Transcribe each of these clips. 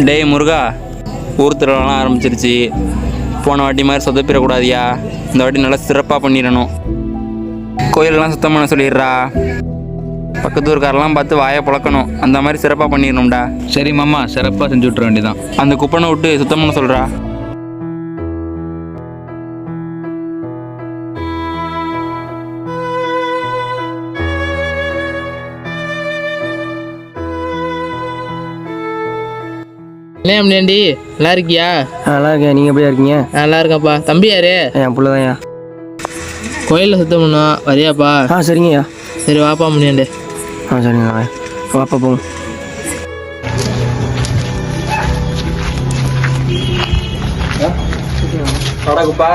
டேய் முருகா, ஊர் திருவிழாலாம் ஆரம்பிச்சிருச்சு. போன வாட்டி மாதிரி சொதப்பிடக்கூடாதியா. இந்த வாட்டி நல்லா சிறப்பாக பண்ணிடணும். கோயிலெல்லாம் சுத்தம் பண்ண சொல்லிடுறா. பக்கத்து ஊருக்காரெல்லாம் பார்த்து வாயை பழக்கணும். அந்த மாதிரி சிறப்பாக பண்ணிடணும்டா. சரி மாமா, சிறப்பாக செஞ்சு விட்ற வேண்டியதான். அந்த குப்பனை விட்டு சுத்தம் பண்ண சொல்கிறா. இல்லையாண்டி, நல்லா இருக்கியா? நல்லா இருக்கேன். நீங்கள் எப்படியா இருக்கீங்க? நல்லா இருக்கேன்ப்பா. தம்பி யாரு? என் பிள்ளை தான்யா. கோயிலில் சுத்தம் பண்ணுவோம், வரியாப்பா? சரிங்கய்யா. சரி வாப்பா முனியாண்டு. சரிங்க, வாப்பா போங்க. குப்பா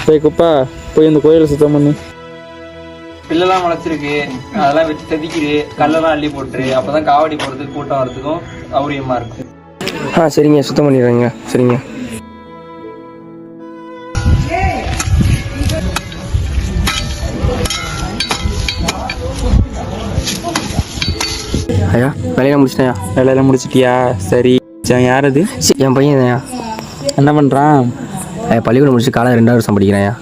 போய் குப்பா போய் இந்த கோயிலை சுத்தம் பண்ணு. பில்லெல்லாம் முளைச்சிருக்கு, அதெல்லாம் வச்சு செதுக்கிடு. கல்லெல்லாம் அள்ளி போட்டுரு. அப்போதான் காவடி போடுறதுக்கு கூட்டம் வரதுக்கும் சௌரியமாக இருக்கும். சரிங்க, சுத்தம் பண்ணிடுறேங்க. சரிங்க. ஐயா, வேலையெல்லாம் முடிச்சிட்டேயா? வேலையெல்லாம் முடிச்சிட்டியா? சரி. யார் அது? என் பையன் தான்யா. என்ன பண்ணுறான்? பள்ளிக்கூடம் முடிச்சு காலம் 2வது வருஷம் படிக்கிறேன்யா.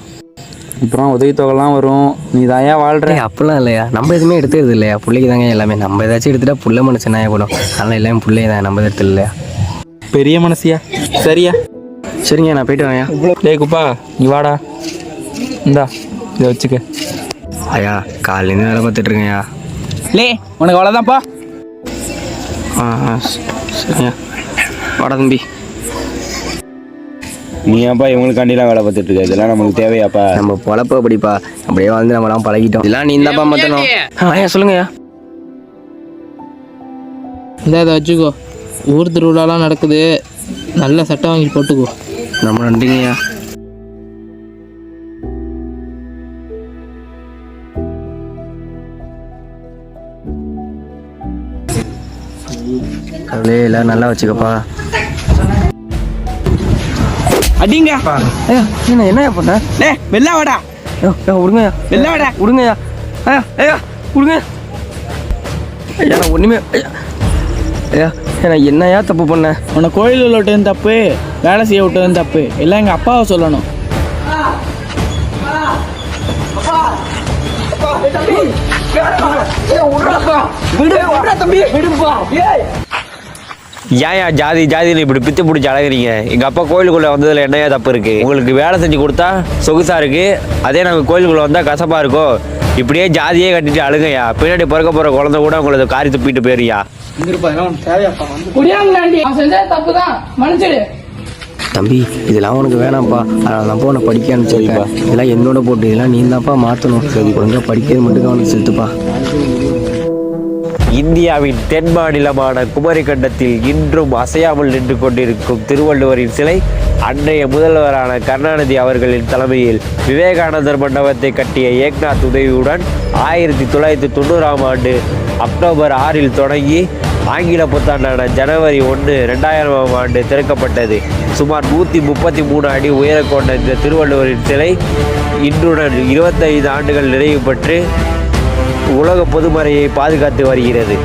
அப்புறம் உதவித்தொகைலாம் வரும். நீ தாயா வாழ்கிற? அப்படிலாம் இல்லையா, நம்ம எதுவுமே எடுத்துக்கிறது இல்லையா. பிள்ளைக்கு தாங்க எல்லாமே. நம்ம ஏதாச்சும் எடுத்துட்டா புள்ள மனுஷனாயா போடும். அதனால் எல்லாமே பிள்ளைய தான், நம்ம எடுத்து இல்லையா. பெரிய மனசியா? சரியா? சரிங்க, நான் போயிட்டு வரேன்யா. டேய் குப்பா, நீ வாடா. இந்தா இதை வச்சுக்க. ஐயா, காலையிலேருந்து வேலை பார்த்துட்டு இருக்கேன்யா. லே, உனக்கு அவ்வளோதான்ப்பா. சரிங்க, வாடா தம்பி. நீ ஏன்ப்பா இவங்களுக்காண்டிலாம் வேலை பார்த்துட்டு இருக்க? இதெல்லாம் நமக்கு தேவையாப்பா? நம்ம பொழப்ப படிப்பா, அப்படியே வந்து நம்மளாம் பழகிட்டோம். இதெல்லாம் நீ இந்தாப்பா மாற்றணும். ஐயா சொல்லுங்கய்யா. இந்த இதை வச்சுக்கோ. ஊர் திருவிழாலாம் நடக்குது, நல்ல சட்டை வாங்கி போட்டுக்கோ. ரொம்ப நன்றிங்கய்யா. கடவுளே, எல்லாம் நல்லா வச்சுக்கப்பா. அடிங்க. ஐயா என்னய்யா பண்ண? வெள்ளா வாடா. விடுங்கய்யா, வெள்ளா வாடா. விடுங்கய்யா. ஐயா விடுங்க. ஐயா நான் ஒன்றுமே ஐயா நான் என்னையா தப்பு பண்ணேன்? உன்னை கோயிலில் விட்டதும் தப்பு, வேலை செய்ய விட்டதும் தப்பு. எல்லாம் எங்கள் அப்பாவை சொல்லணும். ஏன் ஜாதி ஜாதியில் இப்படி பித்து பிடிச்சி அழகுறீங்க? எங்கள் அப்பா கோயிலுக்குள்ளே வந்ததில் என்னையா தப்பு இருக்குது? உங்களுக்கு வேலை செஞ்சு கொடுத்தா சொகுசாக இருக்குது, அதே நாங்கள் கோயிலுக்குள்ளே வந்தால் கசப்பாக இருக்கும். இப்படியே ஜாதியே கட்டிட்டு அழுகையா. பின்னாடி பிறக்க போகிற குழந்தை கூட உங்களை காரி துப்பிட்டு போயிருயா. தம்பி, இதெல்லாம் உனக்கு வேணாம்ப்பா. அதனால தான் உன்னை படிக்க அனுப்பிச்சிருப்பா. இதெல்லாம் என்னோட போட்டு, இதெல்லாம் நீ தான்ப்பா மாற்றணும். ஒழுங்காக படிக்கிறது மட்டும் கவனம் செலுத்துப்பா. இந்தியாவின் தென் மாநிலமான குமரிக்கண்டத்தில் இன்றும் அசையாமல் நின்று கொண்டிருக்கும் திருவள்ளுவரின் சிலை அன்றைய முதல்வரான கருணாநிதி அவர்களின் தலைமையில் விவேகானந்தர் மண்டபத்தை கட்டிய ஏக்நாத் உதவியுடன் 1990ஆம் ஆண்டு அக்டோபர் 6 தொடங்கி ஆங்கில புத்தாண்டான ஜனவரி 1, 2000ஆம் ஆண்டு திறக்கப்பட்டது. சுமார் 133 அடி உயரம் கொண்ட இந்த திருவள்ளுவரின் சிலை இன்றுடன் 25 ஆண்டுகள் நிறைவு பெற்று உலக பொதுமறையை பாதுகாத்து வருகிறது.